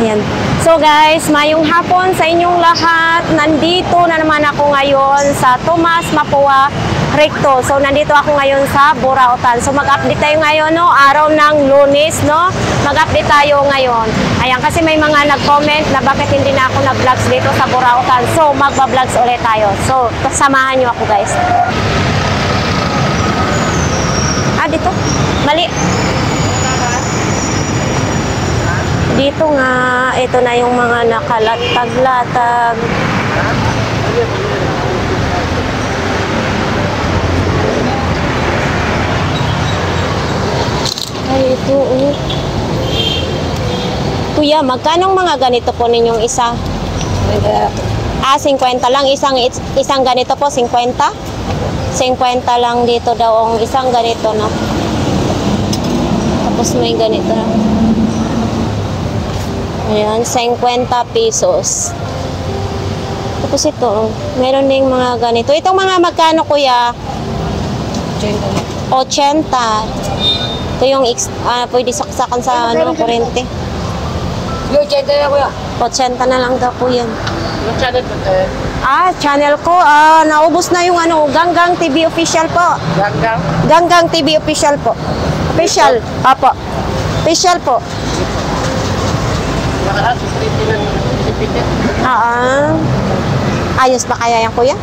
Yan. So guys, mayong hapon sa inyong lahat. Nandito na naman ako ngayon sa Tomas Mapua Recto. So nandito ako ngayon sa Burautan. So mag-update tayo ngayon, no? Araw ng Lunes, no? Mag-update tayo ngayon. Ayan, kasi may mga nag-comment na bakit hindi na ako nag-vlogs dito sa Burautan. So magba-vlogs ulit tayo. So samahan nyo ako guys. Dito. Mali. Dito nga, ito na yung mga nakalatag-latag. Ay, ito. Kuya, magkanong mga ganito po ninyong isa? 50 lang. Isang ganito po, 50? 50 lang dito daw ang isang ganito, no? Tapos may ganito na. Ayan, 50 pesos. Tapos ito, meron ding mga ganito. Itong mga magkano, kuya? 80. Ito yung pwede saksakan sa kurente. 80 na, kuya. 80 na lang daw po yan. Yung channel po, Channel ko, naubos na yung Ganggang TV Official po. Ganggang? Ganggang TV Official po. Official, apo. Official po. Ayos ba kaya yan, kuya?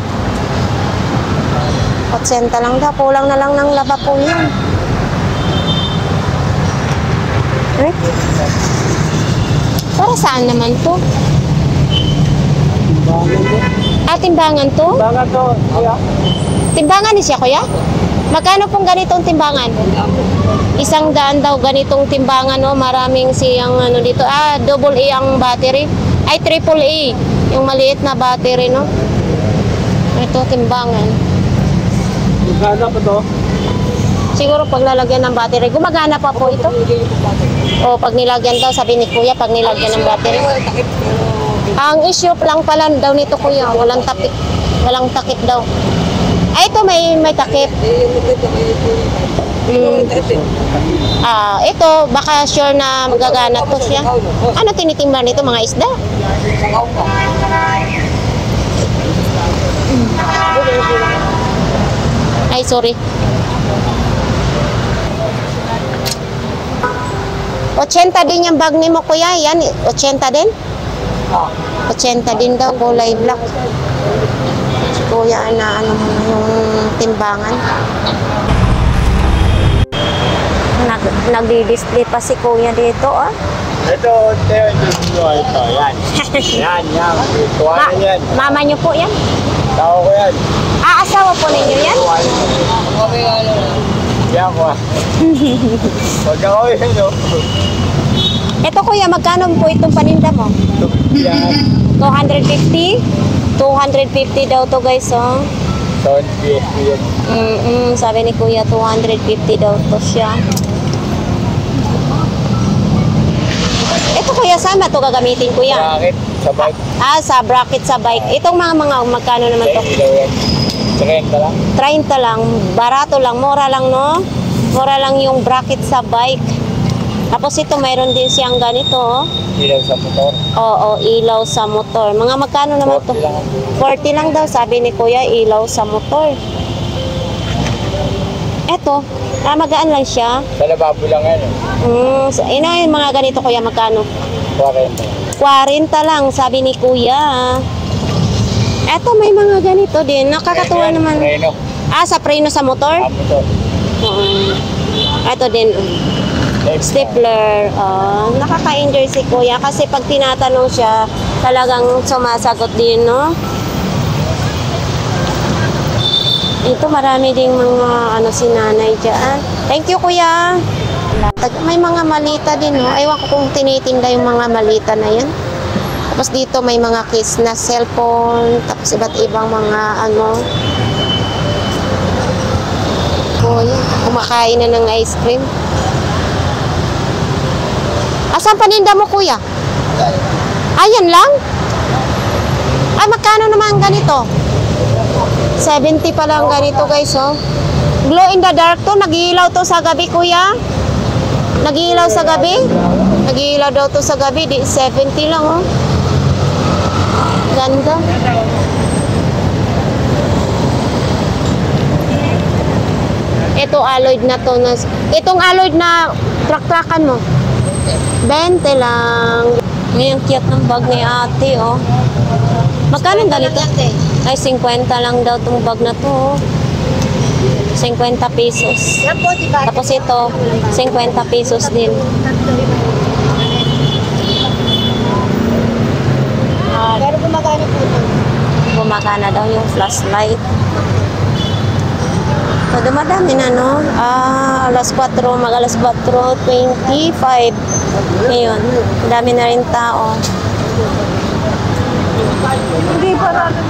80 lang daw. Kulang na lang ng laba po yan. Para saan naman to? Timbangan to? Timbangan to, kuya. Timbangan ni siya, kuya? Magkano pong ganitong timbangan? 100 daw ganitong timbangan, no? Maraming siyang dito. Double A ang battery. Ay, triple A. Yung maliit na battery, no? Ito, timbangan. Gumagana pa to? Siguro pag lalagyan ng battery. Gumagana pa po ito? O, pag nilagyan daw, sabi ni kuya, pag nilagyan ng battery. Ang issue lang pala daw nito, kuya. Walang takip. Walang takip daw. Ay, ito may takip. Ito, baka sure na magagana to siya. Ano tinitimba nito, mga isda? Ay, sorry. 80 din yung bag ni mo, kuya. Yan, 80 din? 80 din daw, kulay black. Kuya, na yung timbangan. Nagdi-display pa si kuya dito, Ito, yan. Yan. Tuwa na yan. Mama niyo po yan? Tao ko yan. Asawa po ninyo yan? Yan ko. Pag ako yun, Ito, kuya, magkano po itong paninda mo? Yan. 250? 250 daw to, guys, sabi ni kuya, 250 daw to siya. Ito, kuya, saan ba ito gagamitin, kuya? Bracket sa bike. Sa bracket sa bike. Itong mga magkano naman to? 30 lang. 30 lang. Barato lang. Mura lang, no? Mura lang yung bracket sa bike. Tapos ito, mayroon din siyang ganito, Ilaw sa motor. Oo, ilaw sa motor. Mga magkano naman to? 40 lang daw, sabi ni kuya, ilaw sa motor. Eto, magaan lang siya. Sa lababo lang yan. Yung mga ganito, kuya, magkano? 40. 40 lang, sabi ni kuya. Eto, may mga ganito din. Nakakatuwa naman. Preno. Sa preno sa motor? Motor. Eto din. Stapler. Nakaka-enjoy si kuya kasi pag tinatanong siya, talagang sumasagot din, no? Ito, marami ding mga si nanay dyan. Thank you, kuya. May mga malita din, no? Ewan ko kung tinitinda yung mga malita na yan. Tapos dito may mga case na cellphone, tapos iba't ibang mga kuya, kumakain na ng ice cream. Saan paninda mo, kuya? Ayan lang? Ay, magkano naman ganito? 70 pa lang ganito, guys, Glow in the dark to. Nag-iilaw to sa gabi, kuya. Nag-iilaw sa gabi. Nag-iilaw daw to sa gabi, di 70 lang oh. Ganda. Ito alloyed na to. Itong alloyed na trak-trakan mo. 20 lang. Ngayon, cute ng bag ni ate, oh. Magkano ganito? Ay, 50 lang daw itong bag na to, oh. 50 pesos. Tapos ito, 50 pesos din. Pero gumagana po ito. Gumagana daw yung flashlight. So, dumadami na, no? Alas 4, mag-alas 4:25. Ngayon, dami na rin tao. Hindi pa natin.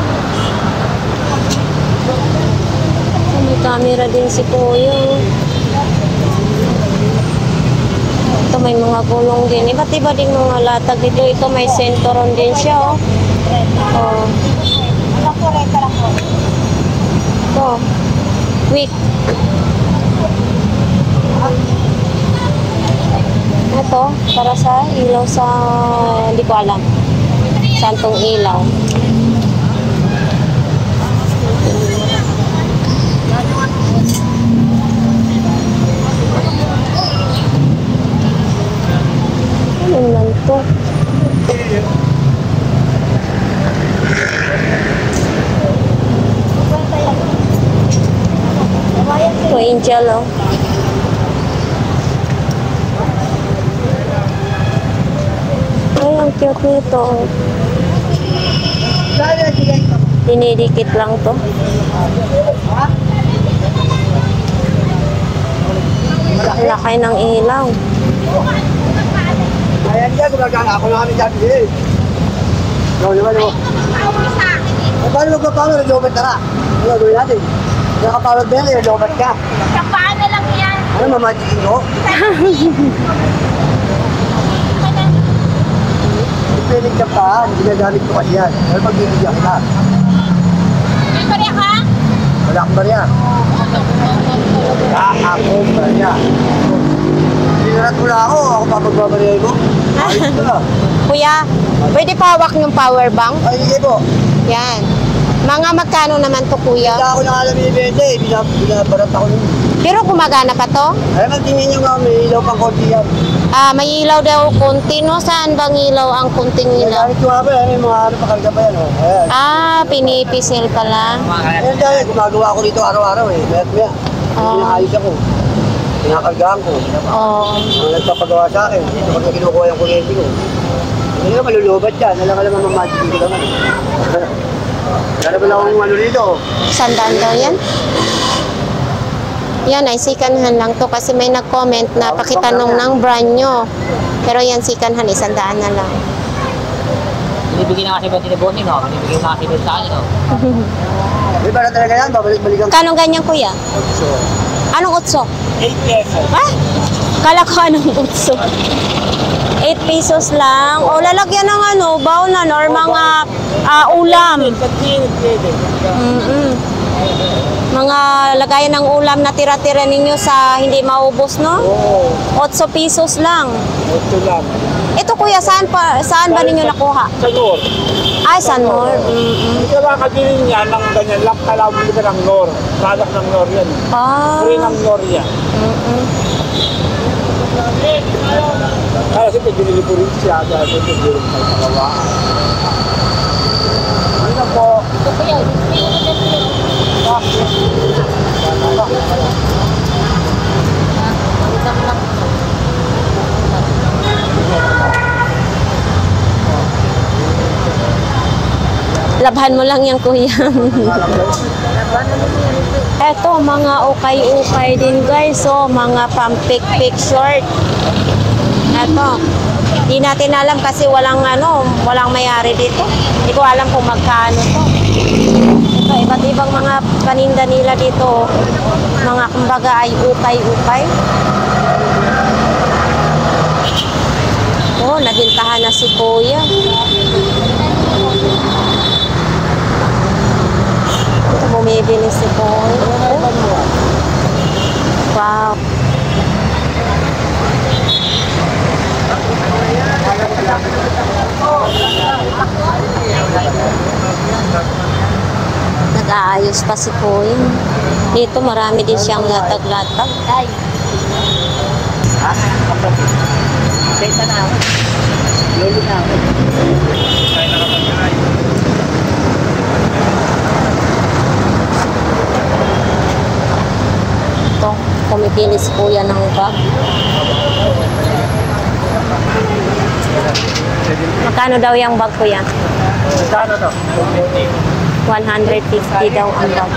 May camera din si Kuya. Ito may mga gulong din. Iba't iba din mga latag dito. Ito may sentoron din siya, oh. Oh. Ano po, renta lang po. Ito. Quick. Ito, para sa ilaw sa... Hindi ko alam. Saan tong ilaw. Ano lang to? Ito, angel, oh. Ay, ang cute nito, oh. Dinidikit lang to. Laki ng ilaw. Ayan dyan, gumagana ako namin dyan. No, naman mo. Paano magpapalo? Nag-lobat na ka. Ano gawin natin? Nakapalod ba yan? Nag-lobat ka. Kapaan na lang yan. Ano, mamagikin ko? Pipilig ka pa, ginagamit ko kasi yan. Pero pagbibigyan kita. May barya ka? Wala akong barya. Ako, barya. Sinarat mo na ako papagbabarya mo. Ayos ko na. Kuya, pwede pa hawak yung power bank? Ay, hindi po. Yan. Mga magkano naman to, Hindi kuya? ako nang alam yung ibente eh. Binabarat ako nun. Pero gumagana pa to? Ay, magtingin nyo nga, may ilaw pang konti yan. May ilaw daw konti, no? Saan bang ilaw ang konting ilaw? Gamit ko nga ba yan, may mga ano pakalga pa yan. Oh. Ayan. Pinipisil pala. Ayan dahil, gumagawa ako dito araw-araw eh. Mayat maya. Pinaayos ako. Pinakargaan ko. Oo. Ang nagpapagawa sa akin. Dito pag kinukuha yung kuryente ko. Hindi ka malulubat yan. Alam ka naman mamagiging ko naman. Kaya ba lang akong ano dito? Sandaan daw yan? Yan ay sikanhan lang to kasi may nag-comment na pakitanong ng brand nyo. Pero yan sikanhan, 100 na lang. Binibigyan na kasi ba tiniboni, no? Binibigyan na kasi ba sa akin, no? Di ba na talaga yan? Babalik-balikan ko. Kanong ganyan, kuya? So, Anong utso? 8 pesos. Ha? Kala ko anong utso. 8 pesos lang. O lalagyan ng ano, baonan or mga ulam. Mga lagayan ng ulam na tira-tira ninyo sa hindi maubos, no? Oo. 8 pesos lang. Ito lang. Ito kuya, saan ba ninyo nakuha? Sa Nor. Ay, San Mor. Hindi ka makakabilin niya ng ganyan lang. Kalawin ka ng Nor. Product ng Nor yan. Free ng Nor yan. Kaya kasi pinili ko rin siya. Dahil pinili ko rin sa kawaan. Ano po? Labhan mo lang yan, kuya. Eto, mga ukay-ukay din, guys. So, mga pang-pick-pick short. Eto. Di natin alam kasi walang mayari dito. Hindi ko alam kung magkano to. Ito, iba't ibang mga paninda nila dito. Mga kumbaga ay ukay-ukay. Oh, nabintahan na si kuya. Ito, bumibili si kuya. Wow. Nag-aayos pa si Kuya. Dito marami din siyang latag-latag. Ay. Benta na ako. Lolo na ako. Ito, kumipili si Kuya ng bag. Magkano daw yung bag, Kuya? Magkano to? 150 daw ang bag.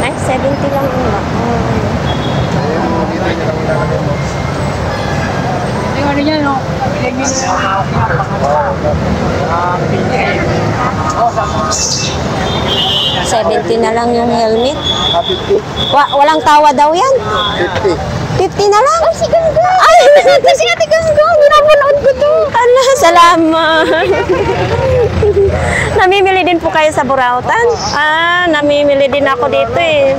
Ay, 70 lang ang bag. Yung ano niya, no? $70 na lang yung helmet. 50. Walang tawa daw yan. 50. 50 na lang. Ay, si Gangga. Ay, si Ate Gangga. Ginapanood ko to. Ala, salamat. Namimili din po kayo sa Burautan? Ah, namimili din ako dito eh.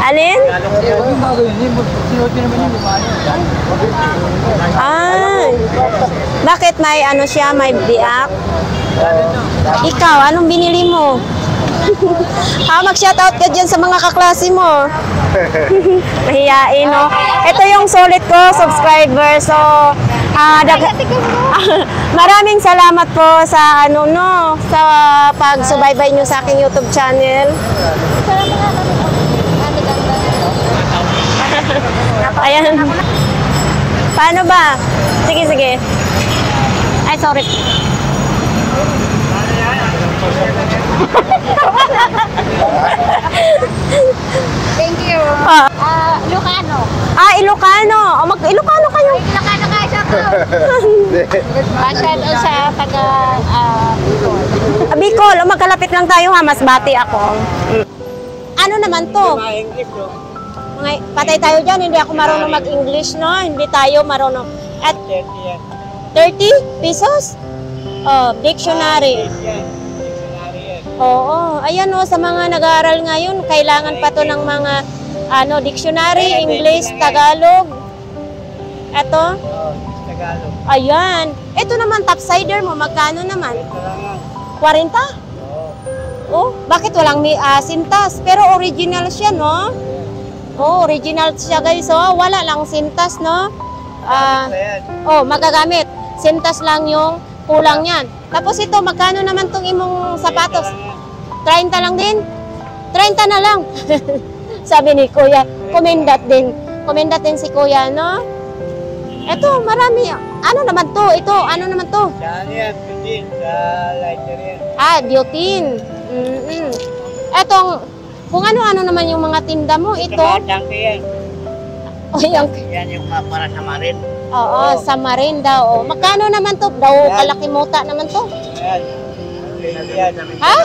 Alin? Ay. Bakit may ano siya, may biak? Ikaw, anong binili mo? Mag-shoutout ka dyan sa mga kaklase mo. Mahiyain, no? Ito yung solid ko, subscriber. So, maraming salamat po sa sa pagsubaybay nyo sa aking YouTube channel. Ayan. Paano ba? Sige, sige. Ay, sorry. Thank you. Ilocano. Ilocano. Ilocano kayo. Ilocano kayo sa ko. Shout out sa taga Bicol. Bicol, magkalapit lang tayo ha, mas bati ako. Ano naman to? Patay tayo dyan, hindi ako marunong mag-English, no? Hindi tayo marunong. At 30 pesos? Oh, dictionary. Oo, ayan o, sa mga nag-aaral ngayon, kailangan pa to ng mga dictionary, English, Tagalog. Eto? Tagalog. Ayan. Ito naman, topsider mo, magkano naman? 40? Oh, bakit walang sintas? Pero original siya, no? Oh, original siya, guys. Oh, wala lang sintas, no? Magagamit. Sintas lang yung kulang yan. Tapos ito, magkano naman tong imong sapatos? 30 lang din? 30 na lang. Sabi ni Kuya, kumendat din. Kumendat din si Kuya, no? Ito, marami. Ano naman to? Ito, ano naman to? Saan yan? Butane. Sa lighter yan. Butane. Etong, kung ano-ano naman yung mga tinda mo, ito. Tangke yan. Yan yung para sa marin. Oo, sa marin daw. Magkano naman to? Daw, kalaki muta naman to. Ayan. Ha?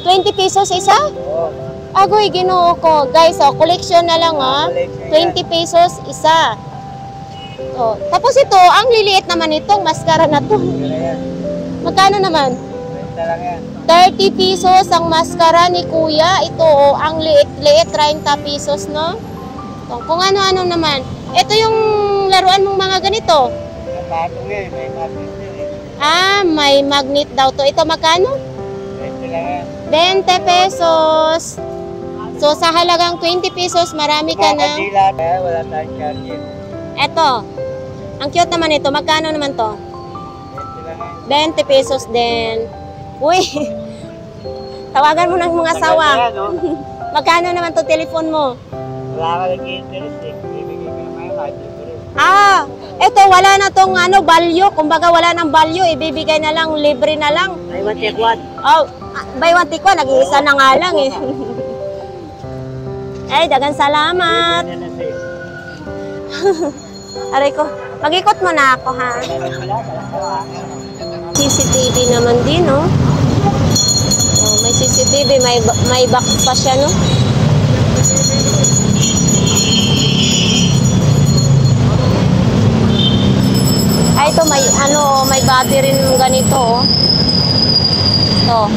20 pesos isa? Agoy, ginoo ko. Guys, collection na lang, ha? 20 pesos isa. Tapos ito, ang liliit naman itong maskara na to. Magkano naman? 30 pesos ang maskara ni Kuya. Ito, ang liit-liit, 30 pesos, no? Kung ano-ano naman. Ito yung laruan mong mga ganito. May magnet daw to. Ito magkano? 20 pesos. So, sa halagang 20 pesos, marami ka na. Wala tayong charger. Ito. Ang cute naman ito. Magkano naman to? 20 pesos din. Uy! Tawagan mo ng mga asawa. Magkano naman to telephone mo? Wala ka nag-interest eh. Bibigay ka naman yung kahit libre. Ito wala na tong value. Kumbaga wala nang value. Ibibigay na lang, libre na lang. Ay, one take one. Buy one take one. Nag-iisa na nga lang eh. Ay, dagang salamat. Aray ko. Mag-ikot mo na ako, ha? CCTV naman din, no? May CCTV. May box pa siya, no? Ito may battery ng ganito, oh.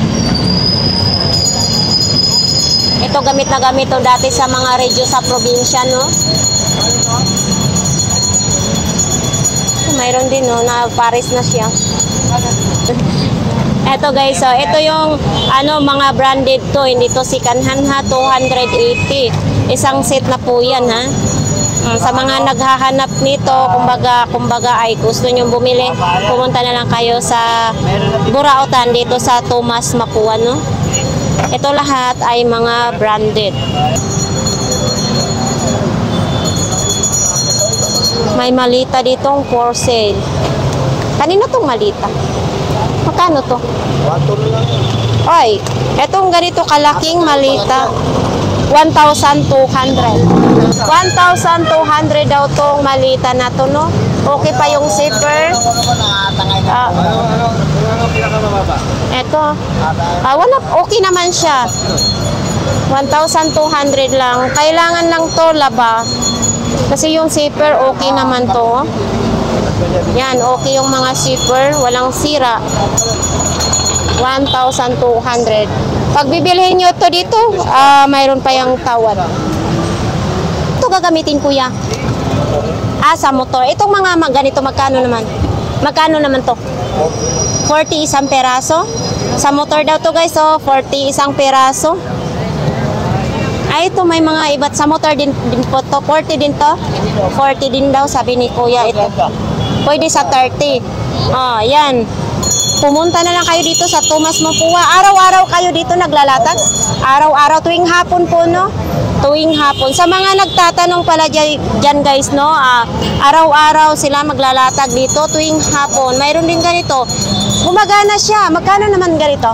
Ito. Ito gamit na gamit to dati sa mga radyo sa probinsya, no? Mayroon din, no, na Paris na siya. Eto guys, so ito yung mga branded to, hindi to sikanhan ha, 280. Isang set na po yan ha. Sa mga naghahanap nito, kumbaga ay gusto nyo bumili, pumunta na lang kayo sa Burautan dito sa Tomas Mapua, no? Ito lahat ay mga branded. May malita ditong for sale. Kanino tong malita? Magkano to? Oy, etong ganito kalaking malita. 1,200. 1,200 daw tong malita na to, no? Okay pa yung zipper. Eto. Wala, okay naman siya. 1,200 lang. Kailangan lang to laba. Kasi yung zipper okay naman to. Yan, okay yung mga zipper. Walang sira. 1,200. Pag bibilhin nyo to dito, mayroon pa yung tawad. Ito gagamitin, kuya. Sa motor. Itong mga ganito, magkano naman? Magkano naman to? 40 isang peraso. Sa motor daw to guys, 40 isang peraso. Ito may mga iba't sa motor din po to. 40 din to. 40 din daw, sabi ni kuya ito. Pwede sa 30. Yan. Pumunta na lang kayo dito sa Tomas Mapua. Araw-araw kayo dito naglalatag. Araw-araw, tuwing hapon po, no? Tuwing hapon. Sa mga nagtatanong pala dyan guys, no? Araw-araw sila maglalatag dito tuwing hapon. Mayroon din ganito. Gumagana siya. Magkano naman ganito?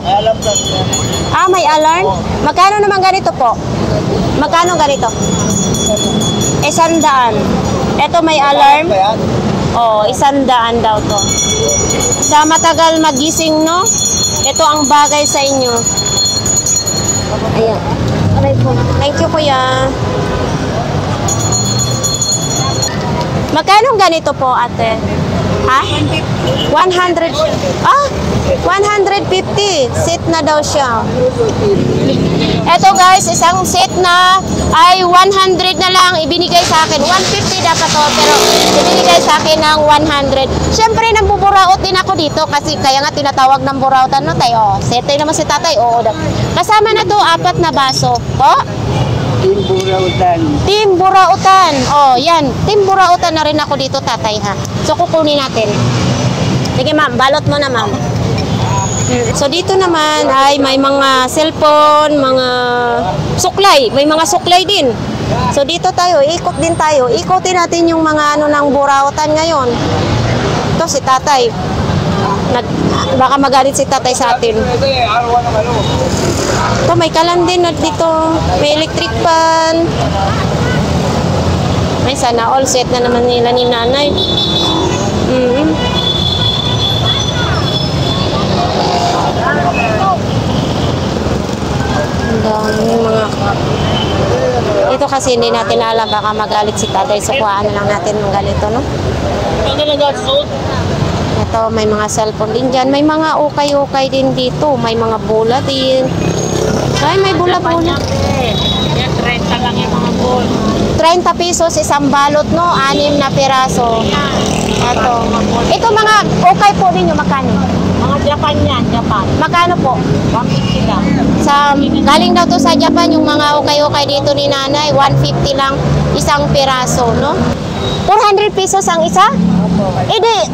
May alarm? Magkano naman ganito po? Magkano ganito? 100. Ito may alarm. 100 daw to. Sa matagal magising, no? Ito ang bagay sa inyo. Ayan. Thank you, kuya. Magkano ganito po, ate? Ha? 100. 150. Set na daw siya. Ito guys, isang set na ay 100 na lang ibinigay sa akin. 150 dapat to, pero ibinigay sa akin ng 100. Siyempre, nambuburaot din ako dito kasi kaya nga tinatawag ng burautan, no, tayo. Setay naman si tatay. Kasama na to, 4 na baso. Team Burautan. Team Burautan. Yan. Team Burautan na rin ako dito, tatay, ha. So, kukunin natin. Sige, ma'am. Balot mo na, ma'am. So, dito naman ay may mga cellphone, mga suklay. May mga suklay din. So, dito tayo. Ikot din tayo. Ikotin natin yung mga ng Burautan ngayon. Ito, si tatay. Baka magalit si tatay sa atin. Ito, may kalan din dito. May electric fan. Ay, sana all set na naman nila ni nanay. Ito kasi hindi natin alam, baka magalit si tatay. So, kuhaan na lang natin ng ganito, no? Ito, may mga cellphone din dyan. May mga ukay-ukay din dito. May mga bola din. Ay, may bola-bola. 30 lang yung mga ball. 30 pesos isang balot, no? 6 na piraso. Ito mga ukay po ninyo, magkano? Mga Japan yan, Japan. Magkano po? 150 lang. Galing daw to sa Japan, yung mga ukay-ukay dito ni nanay. 150 lang isang piraso, no? 400 pesos ang isa?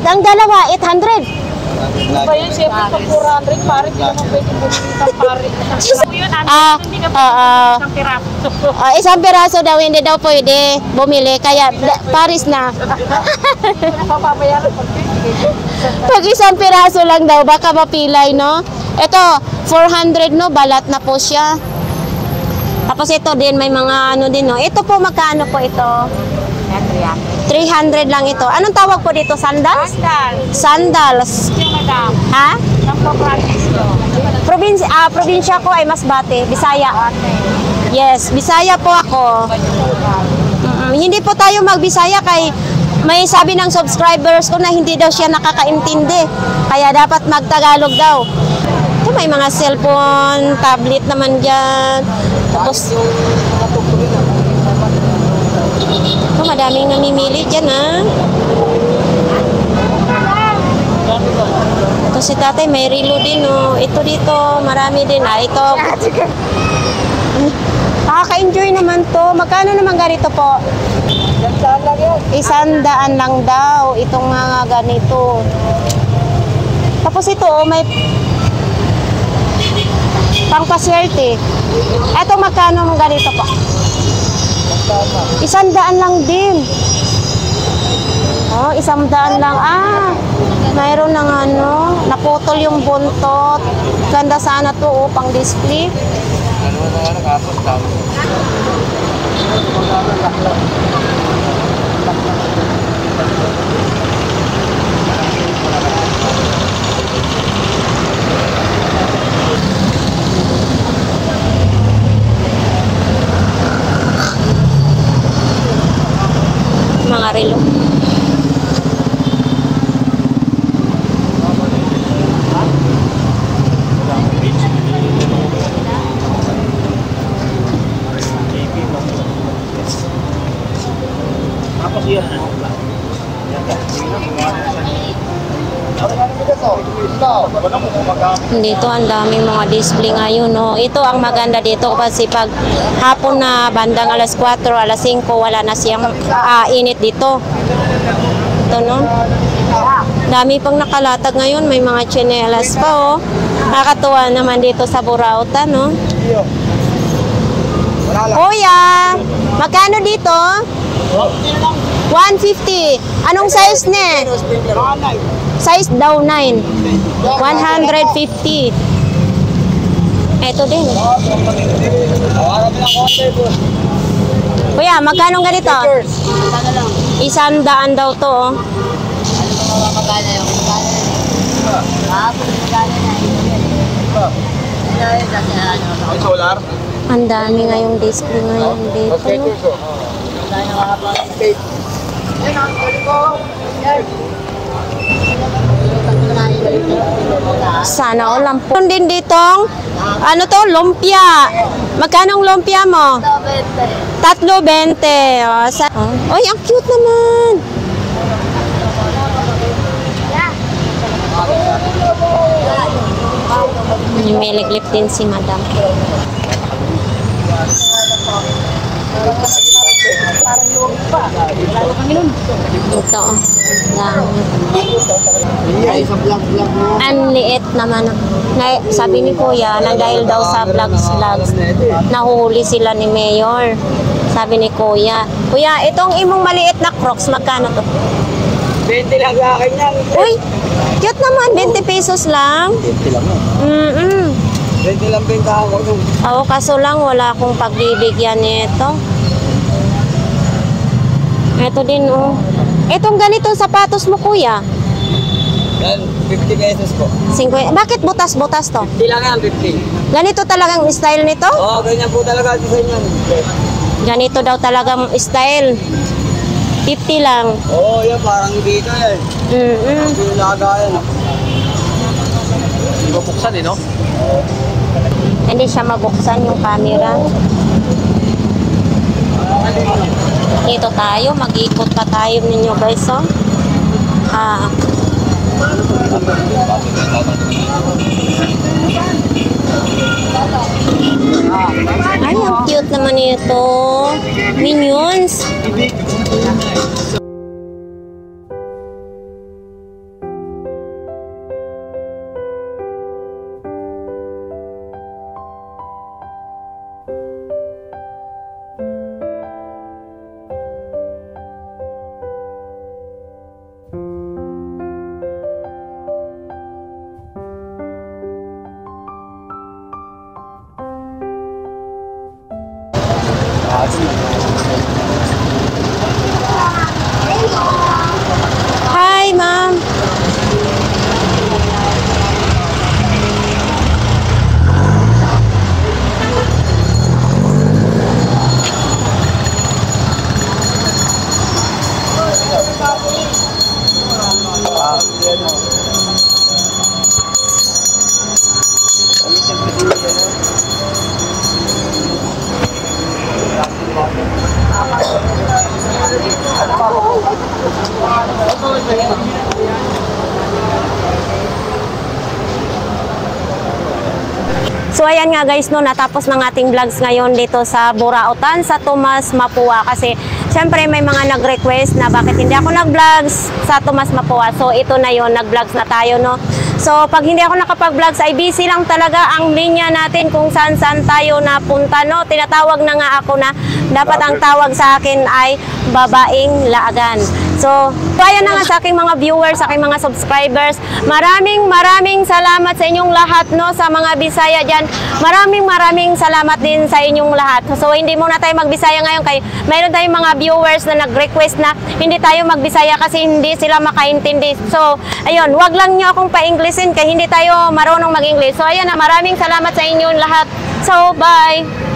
Ang dalawa, 800. Ba yun, siyempre pag 400, pare, hindi naman pwede bumili pare. Yun, hindi ka pwede isang piraso. Isang piraso daw, hindi daw pwede bumili. Kaya, Paris na. Napapabayaran pag Pag isang piraso lang daw, baka mapilay, no? Ito, 400, no? Balat na po siya. Tapos ito din, may mga ano din, no? Ito po, magkano po ito? 300 lang ito. Anong tawag po dito? Sandals? Sandals. madam. Ha? Nang po-province. Probinsya ko ay Masbate, Bisaya. Yes, Bisaya po ako. Hindi po tayo mag-Bisaya kay may sabi ng subscribers ko na hindi daw siya nakakaintindi. Kaya dapat mag-Tagalog daw. Ito may mga cellphone, tablet naman dyan. Tapos, madaming namimili dyan, ha? Ito si tatay, may relo din, oh. Ito dito, marami din, ito. Nakaka-enjoy naman to. Magkano naman ganito po? 100 lang daw. Itong mga ganito. Tapos ito, oh, may pangpaswerte. Ito, magkano naman ganito po? 100 lang din. Oh, 100 lang. Mayroon ng ano, naputol yung buntot. Ganda sana to, oh, pang display. Mga relo. Dito ang daming mga display ngayon, no. Ito ang maganda dito kasi pag hapon na bandang alas 4, alas 5 wala na siyang init dito. Ito, no. Dami pang nakalatag ngayon, may mga tsinelas pa, oh. Nakakatuwa naman dito sa Burautan, no. Kuya, magkano dito? 150. Anong size ne? Size daw 9. 150. Ito din. Kuya, magkano ganito? 100 daw to, oh. Ang dami ngayong display ngayon dito, no? Sana all lang po. Din ditong, ano to, lumpia. Magkano lumpia mo? 3.20. Oy, ang cute naman. May liglip din si madam. Ito, ang liit naman. Sabi ni Kuya, na dahil daw sa vlogs, nahuli sila ni Mayor. Sabi ni Kuya, Kuya, itong imong maliit na Crocs, magkano to? 20 lang sa akin yan. Uy, cute naman, 20 pesos lang. 20 lang. 20 lang benta ako. Oo, kaso lang wala akong pagbibigyan nito. Ito din, oh. Itong ganitong sapatos mo, Kuya? Yan, 50 pesos po. 50. Bakit butas-butas to? 50 lang yan, 50. Ganito talagang style nito? Oo, ganyan po talaga design yan. Ganito daw talagang style. 50 lang. Oo, yan, parang dito yan. Hindi nilagayan. Hindi mabuksan no? Hindi siya mabuksan yung camera. Dito tayo, mag-ikot pa tayo ninyo guys, oh. Ay, ang cute naman ito. Minions. Hi, ma'am. So ayan nga guys, no, natapos ng ating vlogs ngayon dito sa Burautan, sa Tomas, Mapua. Kasi syempre may mga nag-request na bakit hindi ako nag-vlogs sa Tomas, Mapua. So ito na yon, nag-vlogs na tayo, no. So pag hindi ako nakapag-vlogs ay busy lang talaga ang linya natin kung saan-saan tayo napunta, no. Tinatawag na nga ako na dapat ang tawag sa akin ay babaeng laagan. So ayan na nga sa aking mga viewers, sa aking mga subscribers. Maraming salamat sa inyong lahat, no, sa mga Bisaya dyan. Maraming salamat din sa inyong lahat. So hindi muna tayo magbisaya ngayon kay mayroon tayong mga viewers na nag-request na hindi tayo magbisaya kasi hindi sila makaintindi. So ayun, wag lang nyo akong pa-Englishin kay hindi tayo marunong mag-English. So ayun na, maraming salamat sa inyong lahat. So bye!